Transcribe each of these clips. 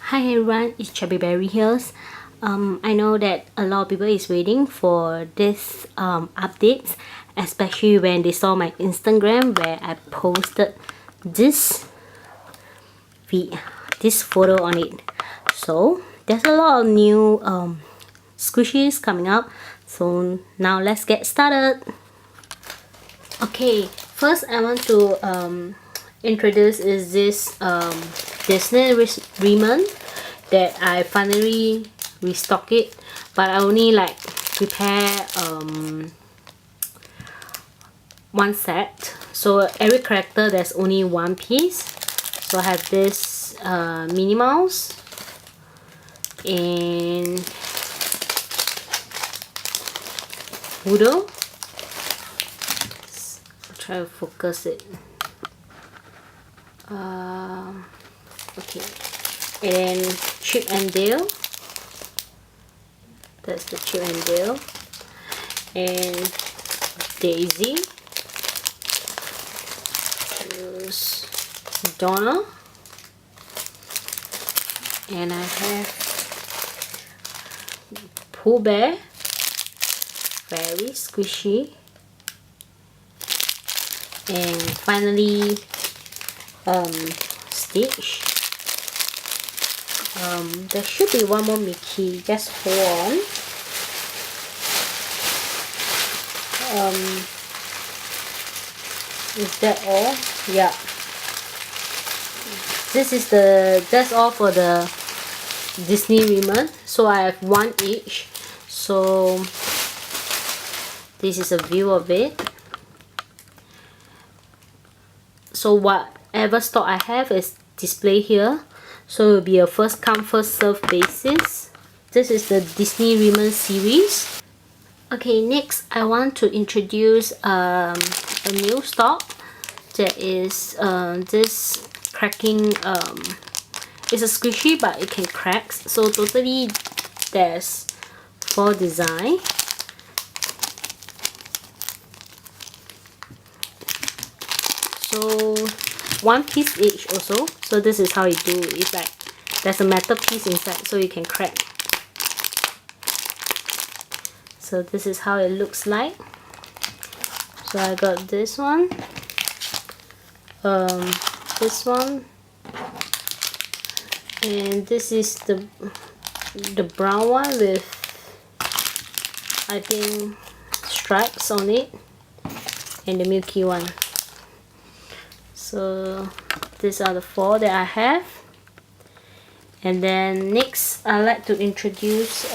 Hi everyone, it's Chubby Berry here. I know that a lot of people is waiting for this updates, especially when they saw my Instagram where I posted this photo on it. So there's a lot of new squishies coming up. So now let's get started. Okay, first I want to introduce is this Disney Rement that I finally restock it, but I only like prepare one set, so every character there's only one piece. So I have this Minnie Mouse and Voodoo. I'll try to focus it. Okay, and Chip and Dale. That's the Chip and Dale. And Daisy. Here's Donna. And I have Pooh Bear. Very squishy. And finally Stitch. There should be one more Mickey, just hold on. Is that all? Yeah. That's all for the Disney Rement. So I have one each. So this is a view of it. So whatever stock I have is displayed here. So it will be a first come first serve basis. This is the Disney Rement series. Okay, next I want to introduce a new stock that is this cracking. It's a squishy but it can crack. So totally there's 4 designs. So 1 piece each also. So this is how you do it. It's like there's a metal piece inside so you can crack. So this is how it looks like. So I got this one, this one, and this is the brown one with I think stripes on it, and the milky one. So these are the 4 that I have. And then next I like to introduce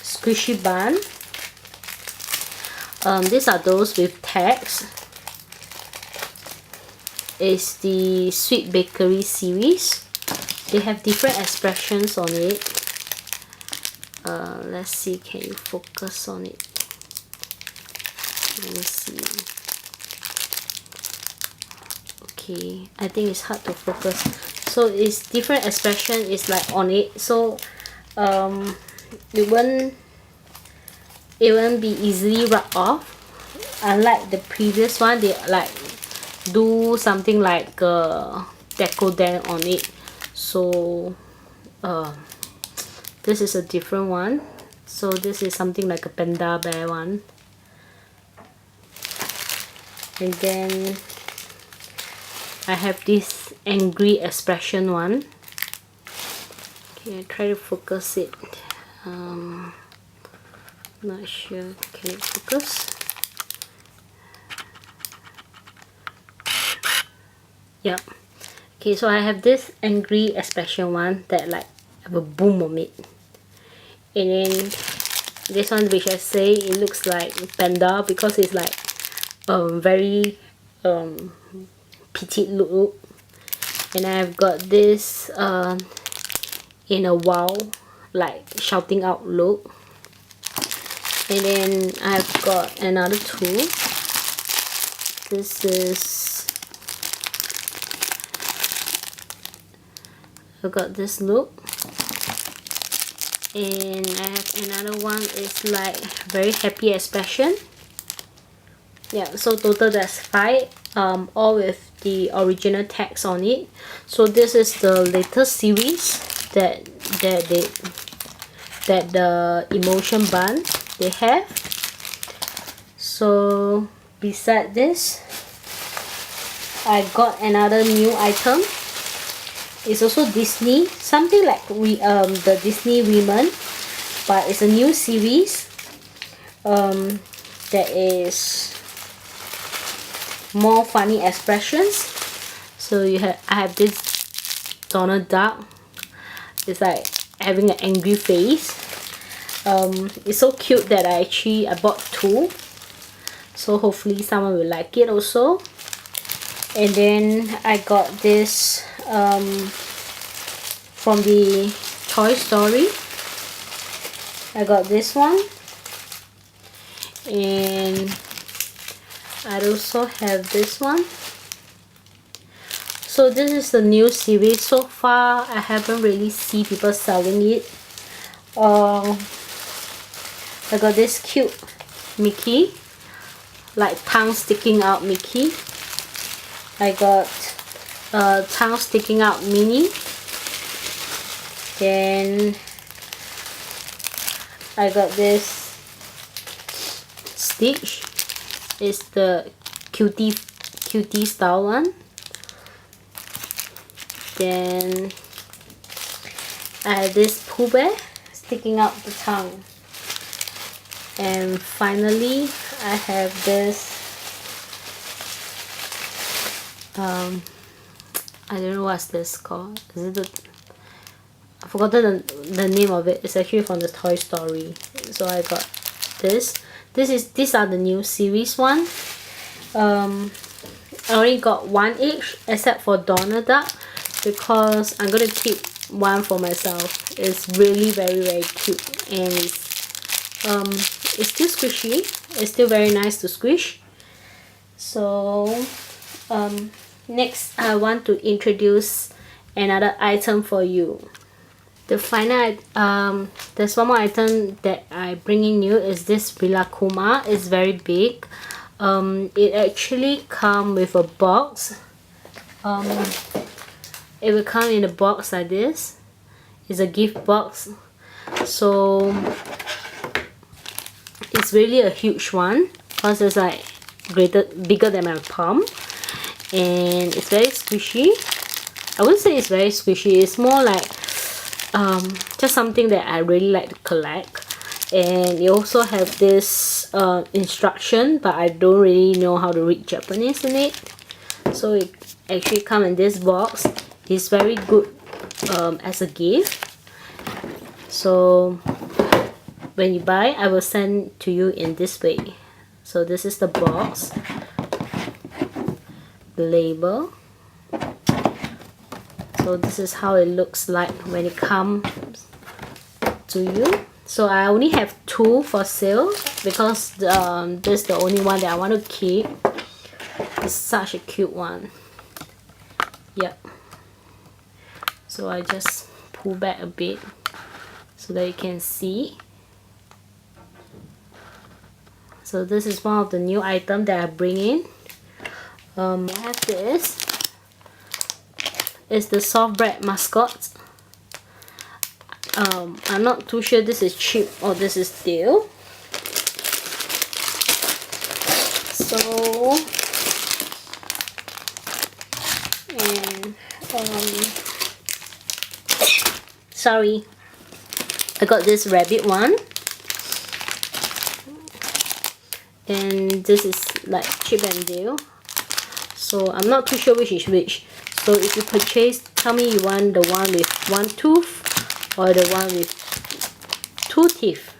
Squishy Bun. These are those with tags. It's the Sweet Bakery series. They have different expressions on it. Let's see, can you focus on it? Let me see. Okay, I think it's hard to focus. So it's different expression is like on it. So it won't be easily rubbed off. Unlike the previous one, they like do something like deco dent on it. So this is a different one. So this is something like a panda bear one. And then I have this angry expression one. Okay, I try to focus it. Not sure, can it focus? Yeah. Okay, so I have this angry expression one that like have a boom on it. And then this one which I say it looks like panda because it's like very petite look. And I've got this in a wow, like shouting out look. And then I've got another 2. This is, I've got this look. And I have another one is like very happy expression. Yeah, so total there's 5, all with the original text on it. So this is the latest series that the emotion bun they have. So beside this, I got another new item. It's also Disney, something like the Disney Rement, but it's a new series that is more funny expressions. So I have this Donna Duck. It's like having an angry face. It's so cute that I bought two. So hopefully someone will like it also. And then I got this from the Toy Story. I got this one. And I also have this one. So this is the new series. So far I haven't really seen people selling it. I got this cute Mickey, like tongue sticking out Mickey. I got tongue sticking out Minnie. Then I got this Stitch. It's the cutie style one. Then I have this Pooh Bear sticking out the tongue. And finally I have this I don't know what's this called. Is it I forgot the name of it. It's actually from the Toy Story. So I got this. These are the new series one. I only got one each except for Donna Duck, because I'm gonna keep one for myself. It's really very cute, and it's still squishy. It's still very nice to squish. So next I want to introduce another item for you. The final there's one more item that I bring in new is this Rilakkuma. It's very big. It actually come with a box. It will come in a box like this. It's a gift box. So it's really a huge one, because it's like bigger than my palm, and it's very squishy. I wouldn't say it's very squishy. It's more like just something that I really like to collect. And you also have this instruction, but I don't really know how to read Japanese in it. So it actually comes in this box. It's very good as a gift. So when you buy, I will send to you in this way. So this is the box, the label. So this is how it looks like when it comes to you. So I only have two for sale, because this is the only one that I want to keep. It's such a cute one. Yep. So I just pull back a bit so that you can see. So this is one of the new items that I bring in. I have this. It's the soft bread Mascot. I'm not too sure this is cheap or this is stale. So and sorry, I got this rabbit one, and this is like Chip and Dale. So I'm not too sure which is which. So if you purchase, tell me you want the one with one tooth or the one with two teeth.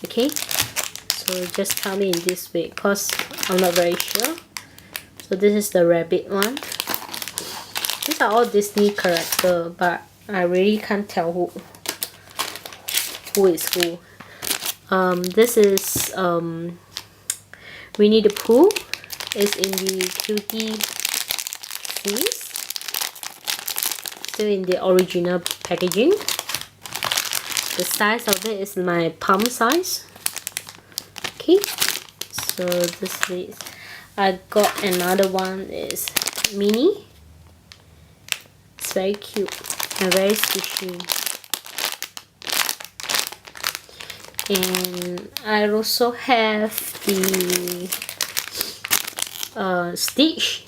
Okay, so just tell me in this way, because I'm not very sure. So this is the rabbit one. These are all Disney character, but I really can't tell who is who. This is Winnie the Pooh. It's in the cutie series, still in the original packaging. The size of it is my palm size. Okay, so this is, I got another one is mini. It's very cute and very squishy. And I also have the Stitch.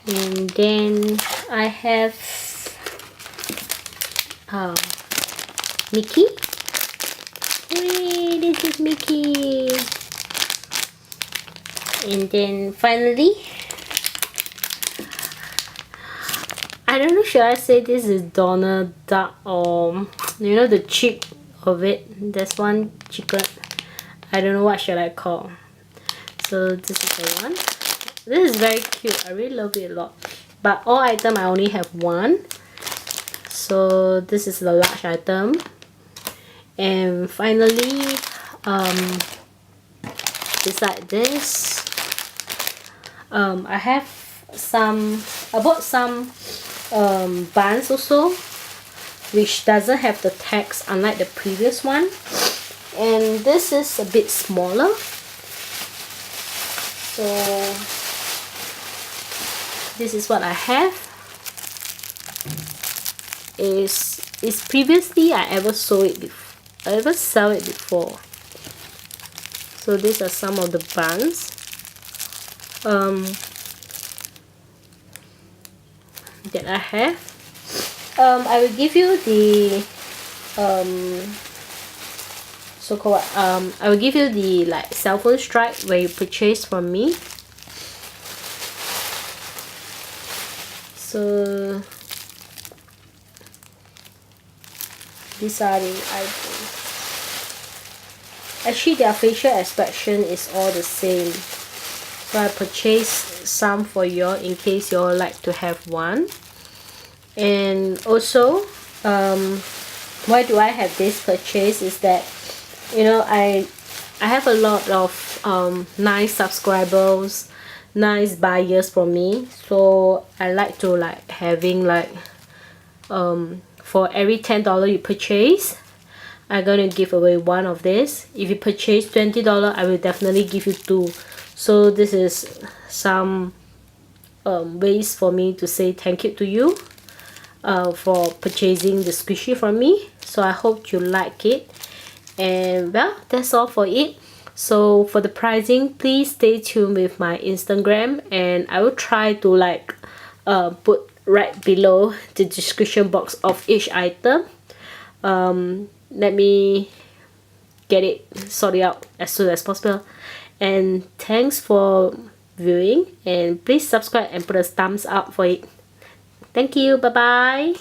And then I have Mickey. Hey, this is Mickey. And then finally, I don't know, should I say this is Donna Duck or you know the chip of it. There's one chicken. I don't know what should I call. So this is the one. This is very cute. I really love it a lot. But all item I only have one. So this is the large item. And finally, beside this, I have I bought some buns also, which doesn't have the tags unlike the previous one. And this is a bit smaller. So this is what I have. Is previously I ever sold it before. I ever sell it before. So these are some of the buns. That I have. I will give you the so-called I will give you the like cell phone stripe where you purchase from me. So these are the items. Actually, their facial expression is all the same. So I purchased some for you all in case you all like to have one. And also, why do I have this purchase is that, you know, I have a lot of nice subscribers, nice buyers from me. So I like to like having like for every $10 you purchase, I'm gonna give away one of this. If you purchase $20, I will definitely give you two. So this is some ways for me to say thank you to you for purchasing the squishy from me. So I hope you like it. And well, that's all for it. So for the pricing, please stay tuned with my Instagram, and I will try to like put right below the description box of each item. Let me get it sorted out as soon as possible. And thanks for viewing, and please subscribe and put a thumbs up for it. Thank you. Bye bye.